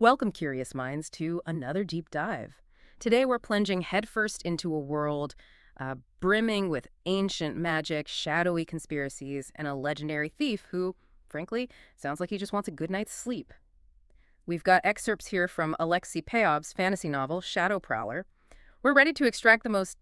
Welcome, curious minds, to another deep dive. Today we're plunging headfirst into a world brimming with ancient magic, shadowy conspiracies, and a legendary thief who, frankly, sounds like he just wants a good night's sleep. We've got excerpts here from Alexey Pehov's fantasy novel, Shadow Prowler. We're ready to extract the most,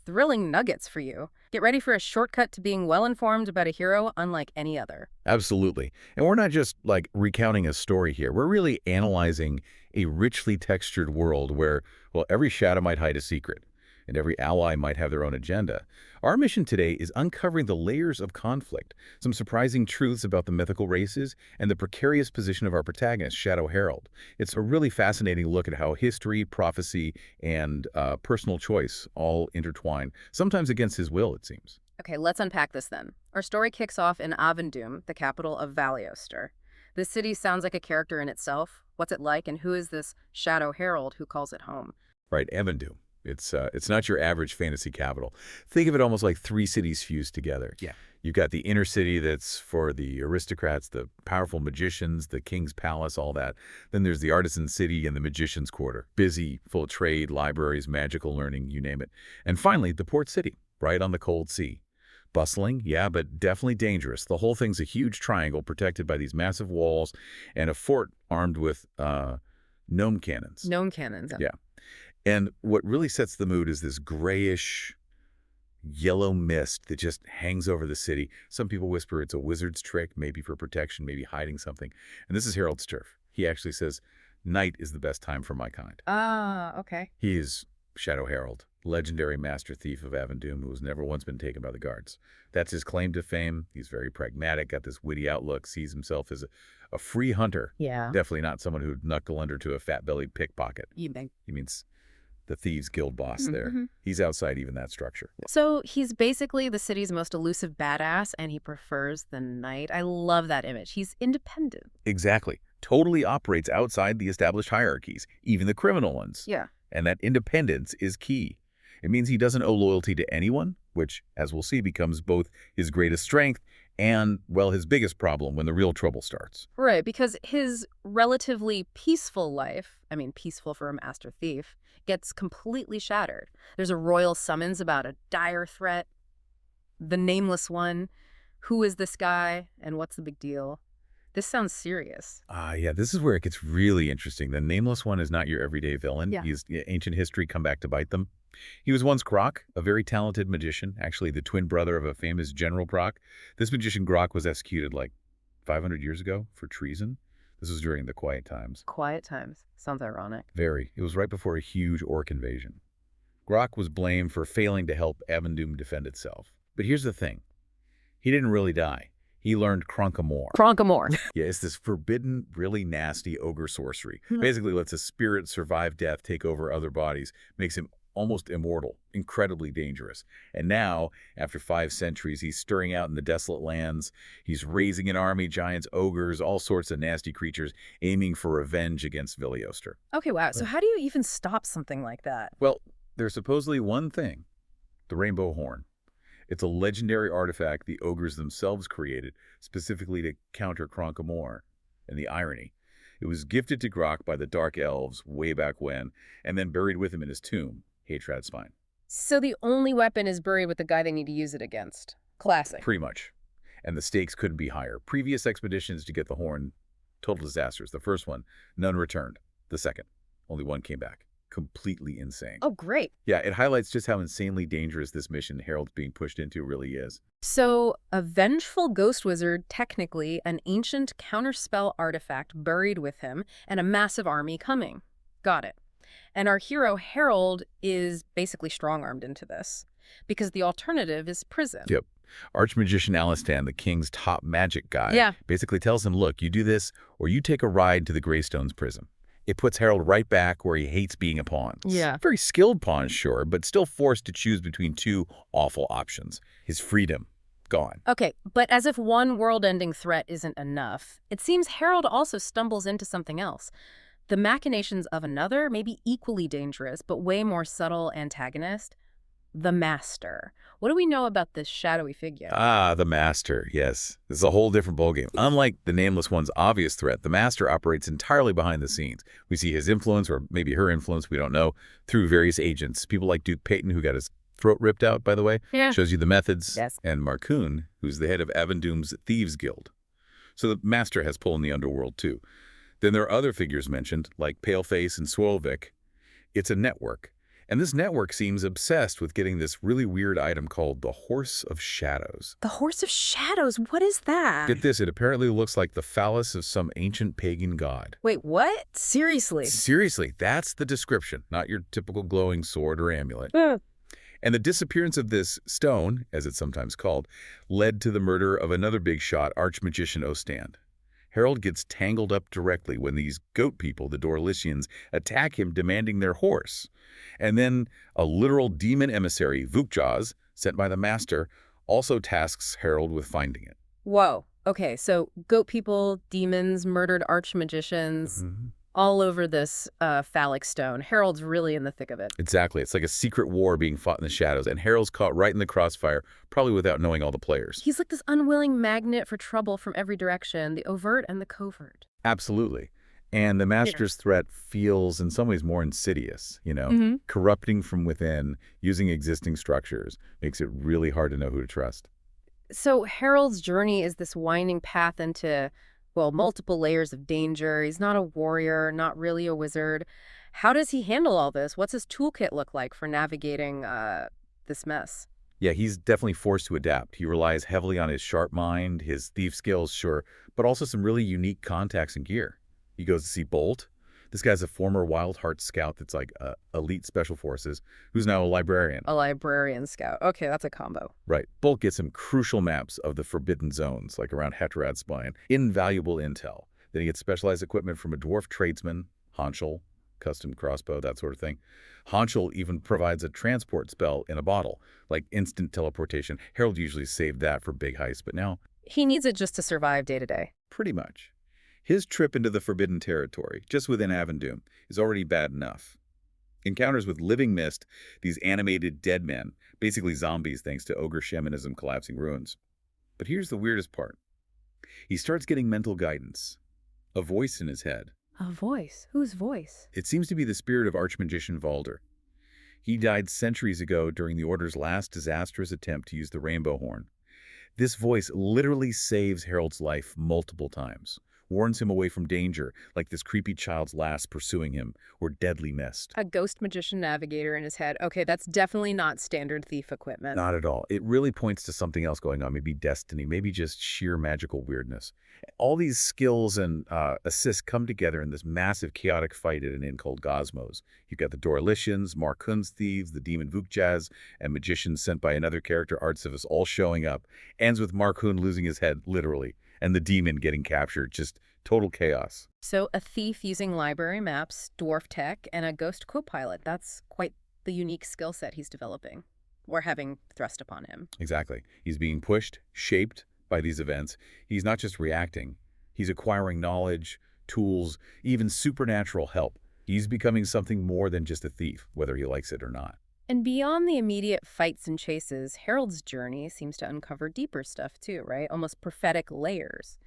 thrilling nuggets for you. Get ready for a shortcut to being well-informed about a hero unlike any other. Absolutely. And we're not just like recounting a story here. We're really analyzing a richly textured world where, well, every shadow might hide a secret and every ally might have their own agenda. Our mission today is uncovering the layers of conflict, some surprising truths about the mythical races, and the precarious position of our protagonist, Shadow Herald. It's a really fascinating look at how history, prophecy, and personal choice all intertwine, sometimes against his will, it seems. Okay, let's unpack this then. Our story kicks off in Avendoom, the capital of Valiostr. This city sounds like a character in itself. What's it like, and who is this Shadow Herald who calls it home? Right, Avendoom. It's not your average fantasy capital. Think of it almost like three cities fused together. Yeah. You've got the inner city that's for the aristocrats, the powerful magicians, the king's palace, all that. Then there's the artisan city and the magician's quarter. Busy, full of trade, libraries, magical learning, you name it. And finally, the port city, right on the cold sea. Bustling, yeah, but definitely dangerous. The whole thing's a huge triangle protected by these massive walls and a fort armed with gnome cannons. Gnome cannons. Yeah. And what really sets the mood is this grayish yellow mist that just hangs over the city. Some people whisper it's a wizard's trick, maybe for protection, maybe hiding something. And this is Harold's turf. He actually says, night is the best time for my kind. Ah, okay. He is Shadow Herald, legendary master thief of Avendoom who has never once been taken by the guards. That's his claim to fame. He's very pragmatic, got this witty outlook, sees himself as a free hunter. Yeah. Definitely not someone who'd knuckle under to a fat-bellied pickpocket. You think. He means the Thieves Guild boss there. He's outside even that structure. So he's basically the city's most elusive badass, and he prefers the night. I love that image. He's independent. Exactly. Totally operates outside the established hierarchies, even the criminal ones. Yeah. And that independence is key. It means he doesn't owe loyalty to anyone, which, as we'll see, becomes both his greatest strength and, well, his biggest problem when the real trouble starts. Right, because his relatively peaceful life, peaceful for a master thief, gets completely shattered. There's a royal summons about a dire threat. The Nameless One. Who is this guy, and what's the big deal? This sounds serious. Yeah, this is where it gets really interesting. The Nameless One is not your everyday villain. Yeah. He's ancient history come back to bite them. He was once Grok, a very talented magician, actually the twin brother of a famous General Grok. This magician Grok was executed like 500 years ago for treason. This was during the Quiet Times. Quiet Times. Sounds ironic. Very. It was right before a huge orc invasion. Grok was blamed for failing to help Avendoom defend itself. But here's the thing. He didn't really die. He learned Kronk'amore. Kronk'amore. Yeah, it's this forbidden, really nasty ogre sorcery. Basically lets a spirit survive death, take over other bodies, makes him almost immortal, incredibly dangerous. And now, after 5 centuries, he's stirring out in the desolate lands. He's raising an army, giants, ogres, all sorts of nasty creatures, aiming for revenge against Valiostr. Okay, wow. So how do you even stop something like that? Well, there's supposedly one thing, the Rainbow Horn. It's a legendary artifact the ogres themselves created, specifically to counter Kronk'amore. And the irony, it was gifted to Grok by the Dark Elves way back when, and then buried with him in his tomb, Hatrad's Spine. So the only weapon is buried with the guy they need to use it against. Classic. Pretty much. And the stakes couldn't be higher. Previous expeditions to get the horn, total disasters. The first one, none returned. The second, only one came back. Completely insane. Oh, great. Yeah, it highlights just how insanely dangerous this mission Harold's being pushed into really is. So a vengeful ghost wizard, technically an ancient counterspell artifact buried with him, and a massive army coming. Got it. And our hero, Harold, is basically strong-armed into this, because the alternative is prison. Yep. Archmagician Alistan, the king's top magic guy, basically tells him, look, you do this, or you take a ride to the Greystone's prison. It puts Harold right back where he hates being a pawn. Yeah. Very skilled pawn, sure, but still forced to choose between two awful options. His freedom, gone. Okay, but as if one world-ending threat isn't enough, it seems Harold also stumbles into something else. The machinations of another, maybe equally dangerous, but way more subtle antagonist, the Master. What do we know about this shadowy figure? Ah, the Master, yes. This is a whole different ballgame. Unlike the Nameless One's obvious threat, the Master operates entirely behind the scenes. We see his influence, or maybe her influence, we don't know, through various agents. People like Duke Payton, who got his throat ripped out, by the way, Yeah. shows you the methods, Yes. and Marcoon, who's the head of Avendoom's Thieves Guild. So the Master has pull in the underworld, too. Then there are other figures mentioned, like Paleface and Swolvik. It's a network. And this network seems obsessed with getting this really weird item called the Horse of Shadows. The Horse of Shadows, what is that? Get this, it apparently looks like the phallus of some ancient pagan god. Wait, what? Seriously? Seriously, that's the description, not your typical glowing sword or amulet. And the disappearance of this stone, as it's sometimes called, led to the murder of another big shot, Archmagician Ostand. Harold gets tangled up directly when these goat people, the Dorlicians, attack him demanding their horse. And then a literal demon emissary, Vukjaz, sent by the Master, also tasks Harold with finding it. Whoa. Okay, so goat people, demons, murdered archmagicians, all over this phallic stone. Harold's really in the thick of it. Exactly. It's like a secret war being fought in the shadows, and Harold's caught right in the crossfire, probably without knowing all the players. He's like this unwilling magnet for trouble from every direction, the overt and the covert. Absolutely. And the Master's threat feels in some ways more insidious, corrupting from within, using existing structures, makes it really hard to know who to trust. So Harold's journey is this winding path into, well, multiple layers of danger. He's not a warrior, not really a wizard. How does he handle all this? What's his toolkit look like for navigating this mess? Yeah, he's definitely forced to adapt. He relies heavily on his sharp mind, his thief skills, sure, but also some really unique contacts and gear. He goes to see Bolt. This guy's a former Wild Heart scout that's like elite special forces, who's now a librarian. A librarian scout. Okay, that's a combo. Right. Bolt gets him crucial maps of the forbidden zones, like around Heterad's spine. Invaluable intel. Then he gets specialized equipment from a dwarf tradesman, Hanschel, custom crossbow, that sort of thing. Hanschel even provides a transport spell in a bottle, like instant teleportation. Harold usually saved that for big heists, but now... He needs it just to survive day to day. Pretty much. His trip into the Forbidden Territory, just within Avendoom, is already bad enough. Encounters with living mist, these animated dead men, basically zombies thanks to ogre shamanism collapsing ruins. But here's the weirdest part. He starts getting mental guidance. A voice in his head. A voice? Whose voice? It seems to be the spirit of Archmagician Valder. He died centuries ago during the Order's last disastrous attempt to use the Rainbow Horn. This voice literally saves Harold's life multiple times. Warns him away from danger, like this creepy child's lass pursuing him, or deadly mist. A ghost magician navigator in his head. Okay, that's definitely not standard thief equipment. Not at all. It really points to something else going on, maybe destiny, maybe just sheer magical weirdness. All these skills and assists come together in this massive chaotic fight at an inn called Gosmos. You've got the Dorlicians, Markun's thieves, the demon Vukjaz, and magicians sent by another character, Artsivus, all showing up. Ends with Markun losing his head, literally, and the demon getting captured. Just total chaos. So a thief using library maps, dwarf tech, and a ghost co-pilot. That's quite the unique skill set he's developing, or having thrust upon him. Exactly. He's being pushed, shaped by these events. He's not just reacting. He's acquiring knowledge, tools, even supernatural help. He's becoming something more than just a thief, whether he likes it or not. And beyond the immediate fights and chases, Harold's journey seems to uncover deeper stuff too, right? Almost prophetic layers.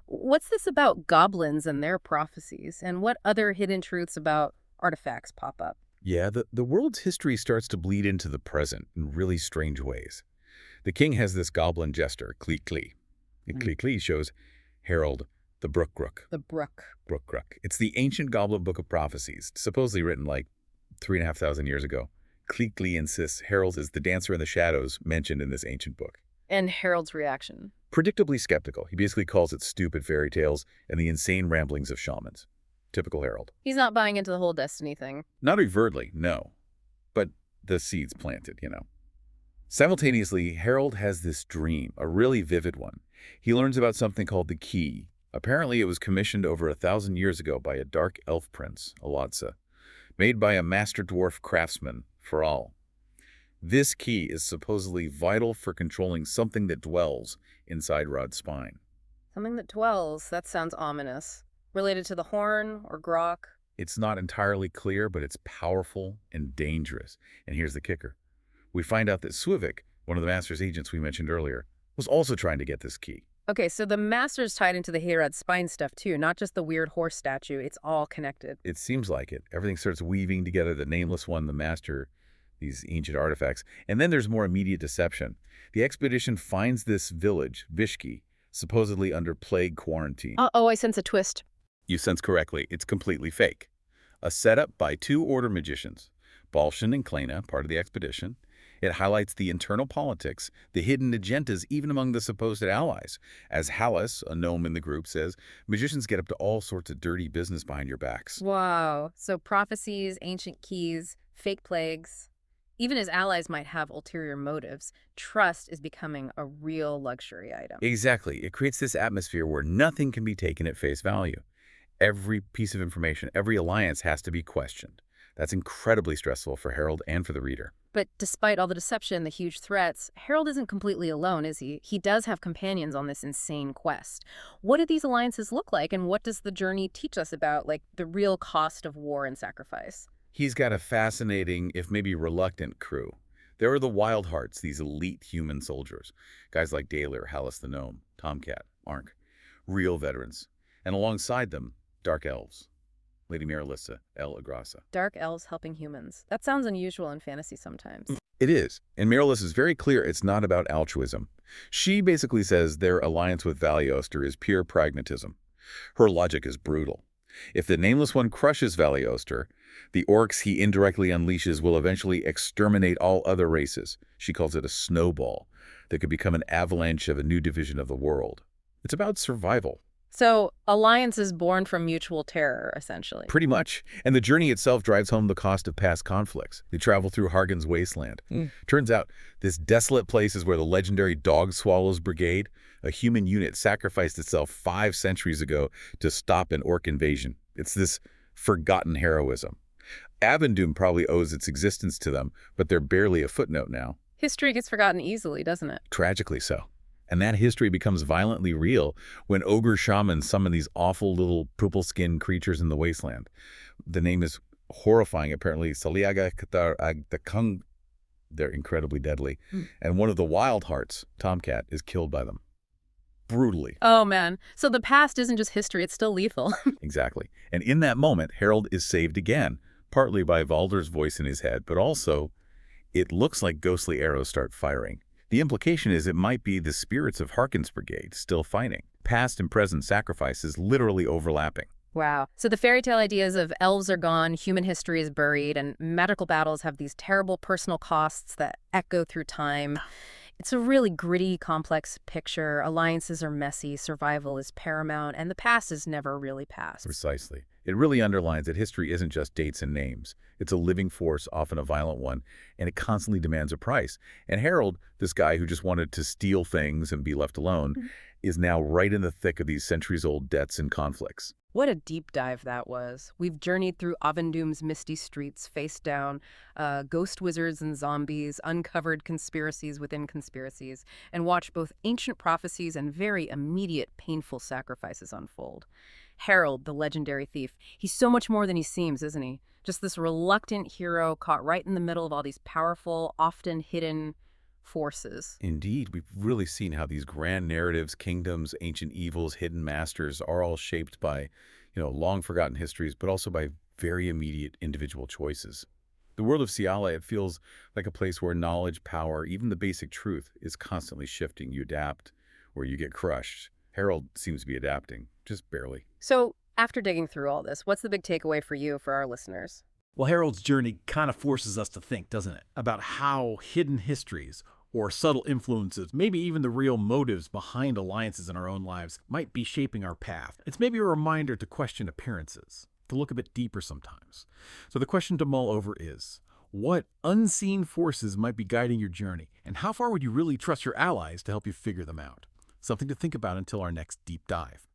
What's this about goblins and their prophecies? And what other hidden truths about artifacts pop up? Yeah, the world's history starts to bleed into the present in really strange ways. The king has this goblin jester, Klee Klee. Klee Klee shows Harold the Brook-Grook. The Brook. Brook-Grook. It's the ancient goblin book of prophecies, supposedly written like 3,500 years ago. Klee Klee insists Harold is the dancer in the shadows mentioned in this ancient book. And Harold's reaction? Predictably skeptical. He basically calls it stupid fairy tales and the insane ramblings of shamans. Typical Harold. He's not buying into the whole destiny thing. Not overtly, no. But the seed's planted, Simultaneously, Harold has this dream, a really vivid one. He learns about something called the Key. Apparently, it was commissioned over 1,000 years ago by a dark elf prince, Alotsa, made by a master dwarf craftsman, Faral. This key is supposedly vital for controlling something that dwells inside Rod's spine. Something that dwells, that sounds ominous. Related to the horn or grok? It's not entirely clear, but it's powerful and dangerous. And here's the kicker. We find out that Swivik, one of the Master's agents we mentioned earlier, was also trying to get this key. Okay, so the Master's tied into the Herod's spine stuff too, not just the weird horse statue. It's all connected. It seems like it. Everything starts weaving together, the Nameless One, the Master, these ancient artifacts. And then there's more immediate deception. The expedition finds this village, Vishki, supposedly under plague quarantine. Oh, I sense a twist. You sense correctly, it's completely fake. A setup by two Order magicians, Balshan and Klena, part of the expedition. It highlights the internal politics, the hidden agendas even among the supposed allies. As Hallis, a gnome in the group, says, magicians get up to all sorts of dirty business behind your backs. Wow. So prophecies, ancient keys, fake plagues. Even as allies might have ulterior motives, trust is becoming a real luxury item. Exactly. It creates this atmosphere where nothing can be taken at face value. Every piece of information, every alliance has to be questioned. That's incredibly stressful for Harold and for the reader. But despite all the deception, the huge threats, Harold isn't completely alone, is he? He does have companions on this insane quest. What do these alliances look like, and what does the journey teach us about, like, the real cost of war and sacrifice? He's got a fascinating, if maybe reluctant, crew. There are the Wild Hearts, these elite human soldiers. Guys like Daler, Hallis the Gnome, Tomcat, Arnk. Real veterans. And alongside them, Dark Elves. Lady Marilissa, El Agrassa. Dark elves helping humans. That sounds unusual in fantasy sometimes. It is. And Marilissa is very clear it's not about altruism. She basically says their alliance with Valiostr is pure pragmatism. Her logic is brutal. If the Nameless One crushes Valiostr, the orcs he indirectly unleashes will eventually exterminate all other races. She calls it a snowball that could become an avalanche of a new division of the world. It's about survival. So, alliances born from mutual terror, essentially. Pretty much. And the journey itself drives home the cost of past conflicts. They travel through Hargon's wasteland. Turns out, this desolate place is where the legendary Dog Swallows Brigade, a human unit, sacrificed itself 5 centuries ago to stop an orc invasion. It's this forgotten heroism. Avendoom probably owes its existence to them, but they're barely a footnote now. History gets forgotten easily, doesn't it? Tragically so. And that history becomes violently real when ogre shamans summon these awful little purple-skinned creatures in the wasteland. The name is horrifying, apparently. Saliaga Katar Agdakung. They're incredibly deadly. And one of the Wild Hearts, Tomcat, is killed by them. Brutally. Oh, man. So the past isn't just history, it's still lethal. Exactly. And in that moment, Harold is saved again, partly by Valdor's voice in his head, but also it looks like ghostly arrows start firing. The implication is it might be the spirits of Harkon's brigade still fighting. Past and present sacrifices literally overlapping. Wow. So the fairy tale ideas of elves are gone, human history is buried, and magical battles have these terrible personal costs that echo through time. It's a really gritty, complex picture. Alliances are messy, survival is paramount, and the past is never really past. Precisely. It really underlines that history isn't just dates and names. It's a living force, often a violent one, and it constantly demands a price. And Harold, this guy who just wanted to steal things and be left alone, is now right in the thick of these centuries-old debts and conflicts. What a deep dive that was. We've journeyed through Avendoom's misty streets, face down, ghost wizards and zombies, uncovered conspiracies within conspiracies, and watched both ancient prophecies and very immediate, painful sacrifices unfold. Harold, the legendary thief, he's so much more than he seems, isn't he? Just this reluctant hero caught right in the middle of all these powerful, often hidden forces. Indeed, we've really seen how these grand narratives, kingdoms, ancient evils, hidden masters are all shaped by, long-forgotten histories, but also by very immediate individual choices. The world of Ciala, it feels like a place where knowledge, power, even the basic truth is constantly shifting. You adapt or you get crushed. Harold seems to be adapting, just barely. So, after digging through all this, what's the big takeaway for you, for our listeners? Well, Harold's journey kind of forces us to think, doesn't it, about how hidden histories or subtle influences, maybe even the real motives behind alliances in our own lives, might be shaping our path. It's maybe a reminder to question appearances, to look a bit deeper sometimes. So the question to mull over is, what unseen forces might be guiding your journey, and how far would you really trust your allies to help you figure them out? Something to think about until our next deep dive.